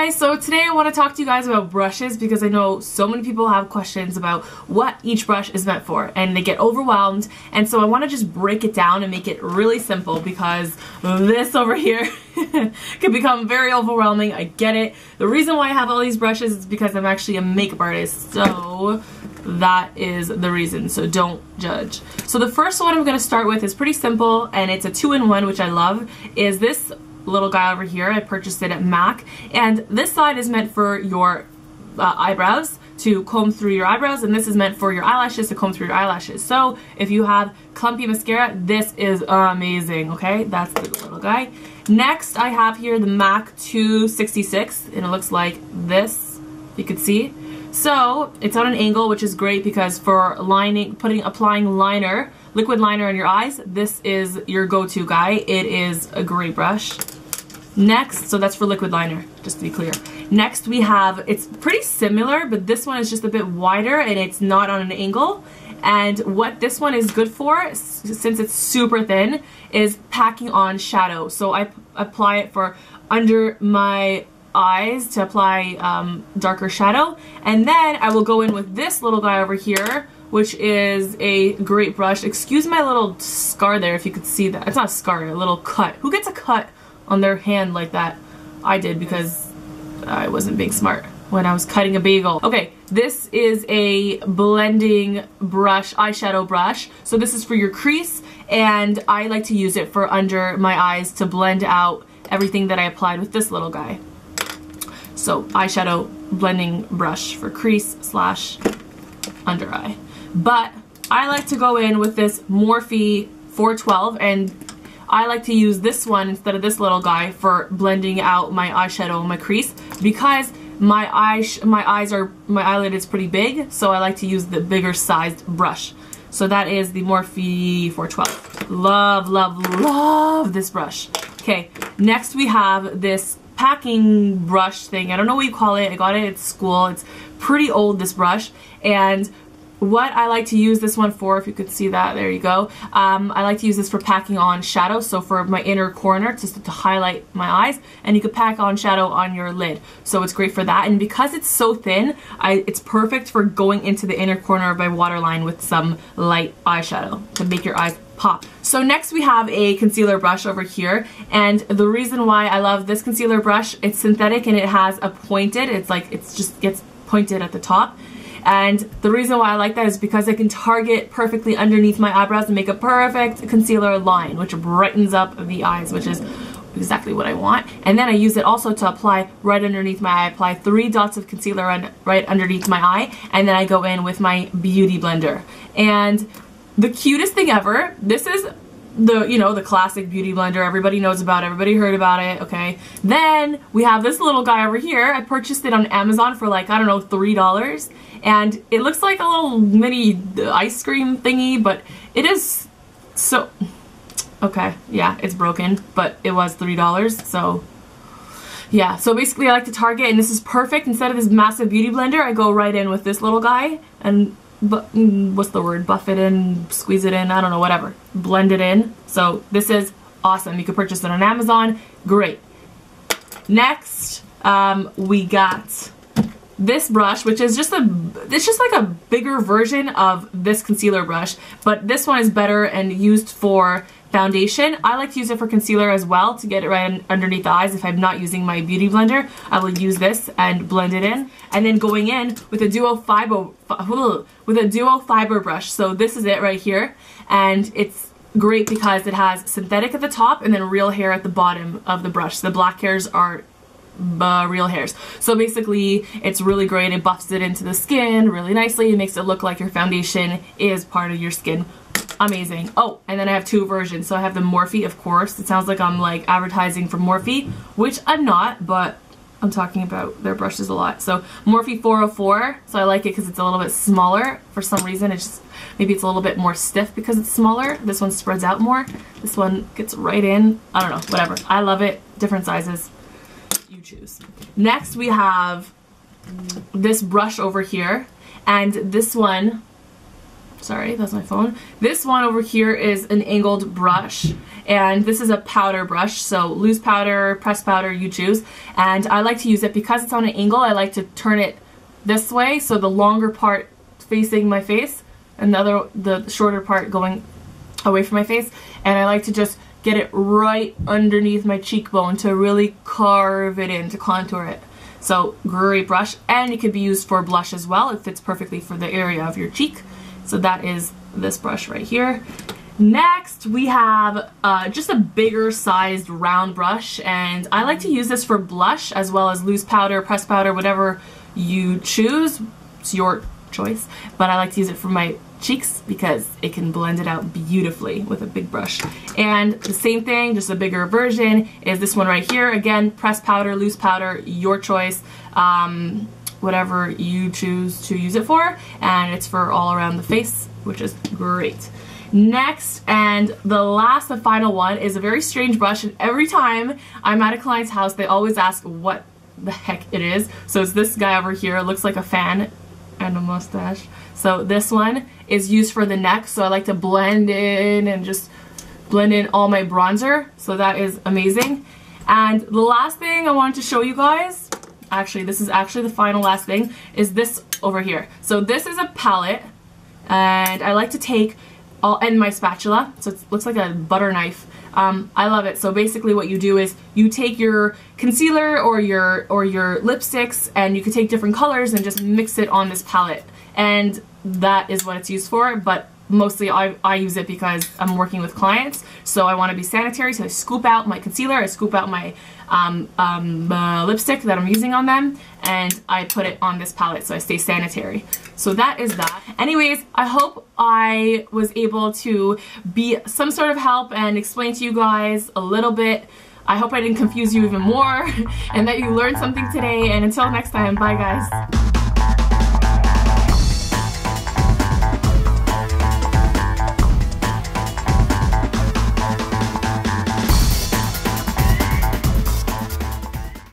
guys, so today I want to talk to you guys about brushes because I know so many people have questions about what each brush is meant for and they get overwhelmed, and so I want to just break it down and make it really simple because this over here can become very overwhelming. I get it. The reason why I have all these brushes is because I'm actually a makeup artist, so that is the reason, so don't judge. So the first one I'm going to start with is pretty simple, and it's a 2-in-1, which I love, is this little guy over here. I purchased it at MAC, and this side is meant for your eyebrows, to comb through your eyebrows, and this is meant for your eyelashes, to comb through your eyelashes. So if you have clumpy mascara, this is amazing, okay? That's the little guy. Next, I have here the MAC 266, and it looks like this, you can see. So it's on an angle, which is great because for applying liner, liquid liner on your eyes, this is your go-to guy. It is a great brush. Next, so that's for liquid liner, just to be clear. Next we have, it's pretty similar, but this one is just a bit wider and it's not on an angle. And what this one is good for, since it's super thin, is packing on shadow. So I apply it for under my eyes to apply darker shadow. And then I will go in with this little guy over here, which is a great brush. Excuse my little scar there if you could see that. It's not a scar, a little cut. Who gets a cut on their hand like that? I did because I wasn't being smart when I was cutting a bagel. Okay, this is a blending brush, eyeshadow brush. So this is for your crease, and I like to use it for under my eyes to blend out everything that I applied with this little guy. So eyeshadow blending brush for crease / under eye. But I like to go in with this Morphe 412, and I like to use this one instead of this little guy for blending out my eyeshadow and my crease because my eyelid is pretty big, so I like to use the bigger sized brush. So that is the Morphe 412. Love, love, love this brush. Okay, next we have this packing brush thing. I don't know what you call it. I got it at school. It's pretty old, this brush, and what I like to use this one for, if you could see that, there you go. I like to use this for packing on shadow, so for my inner corner, just to highlight my eyes, and you could pack on shadow on your lid. So it's great for that, and because it's so thin, it's perfect for going into the inner corner of my waterline with some light eyeshadow to make your eyes pop. So next we have a concealer brush over here, and the reason why I love this concealer brush, it's synthetic and it has a pointed, it's like it just gets pointed at the top. And the reason why I like that is because I can target perfectly underneath my eyebrows and make a perfect concealer line, which brightens up the eyes, which is exactly what I want. And then I use it also to apply right underneath my eye. I apply 3 dots of concealer right underneath my eye, and then I go in with my beauty blender. And the cutest thing ever, this is the classic beauty blender everybody knows about, everybody heard about it, okay? Then we have this little guy over here. I purchased it on Amazon for like, I don't know, $3, and it looks like a little mini ice cream thingy, but it is so, okay, yeah, it's broken, but it was $3, so yeah. So basically I like to target, and this is perfect. Instead of this massive beauty blender, I go right in with this little guy and what's the word? Buff it in, squeeze it in, I don't know, whatever. Blend it in. So this is awesome. You can purchase it on Amazon. Great. Next, we got this brush, which is just like a bigger version of this concealer brush, but this one is better and used for foundation. I like to use it for concealer as well to get it right underneath the eyes. If I'm not using my beauty blender, I will use this and blend it in, and then going in with a duo fiber brush. So this is it right here, and it's great because it has synthetic at the top and then real hair at the bottom of the brush. The black hairs are real hairs. So basically it's really great. It buffs it into the skin really nicely. It makes it look like your foundation is part of your skin. Amazing. Oh, and then I have 2 versions. So I have the Morphe, of course. It sounds like I'm like advertising for Morphe, which I'm not, but I'm talking about their brushes a lot. So Morphe 404, so I like it because it's a little bit smaller. For some reason, it's just, maybe it's a little bit more stiff because it's smaller. This one spreads out more. This one gets right in. I don't know, whatever. I love it. Different sizes. You choose. Next, we have this brush over here, and this one, sorry, that's my phone. This one over here is an angled brush, and this is a powder brush, so loose powder, pressed powder, you choose. And I like to use it because it's on an angle. I like to turn it this way, so the longer part facing my face, and the shorter part going away from my face. And I like to just get it right underneath my cheekbone to really carve it in, to contour it. So great brush, and it could be used for blush as well. It fits perfectly for the area of your cheek. So that is this brush right here. Next we have just a bigger sized round brush, and I like to use this for blush as well as loose powder, pressed powder, whatever you choose. It's your choice, but I like to use it for my cheeks because it can blend it out beautifully with a big brush. And the same thing, just a bigger version, is this one right here. Again, pressed powder, loose powder, your choice, whatever you choose to use it for, and it's for all around the face, which is great. Next, and the last and final one, is a very strange brush, and every time I'm at a client's house they always ask what the heck it is. So it's this guy over here. It looks like a fan and a mustache. So this one is used for the neck, so I like to blend in and just blend in all my bronzer, so that is amazing. And the last thing I wanted to show you guys, actually this is actually the final last thing, is this over here. So this is a palette, and I like to take and my spatula, so it looks like a butter knife. I love it. So basically what you do is you take your concealer or your lipsticks, and you can take different colors and just mix it on this palette, and that is what it's used for. But mostly I use it because I'm working with clients, so I want to be sanitary, so I scoop out my concealer, I scoop out my lipstick that I'm using on them, and I put it on this palette so I stay sanitary. So that is that. Anyways, I hope I was able to be some sort of help and explain to you guys a little bit. I hope I didn't confuse you even more and that you learned something today, and until next time, bye guys.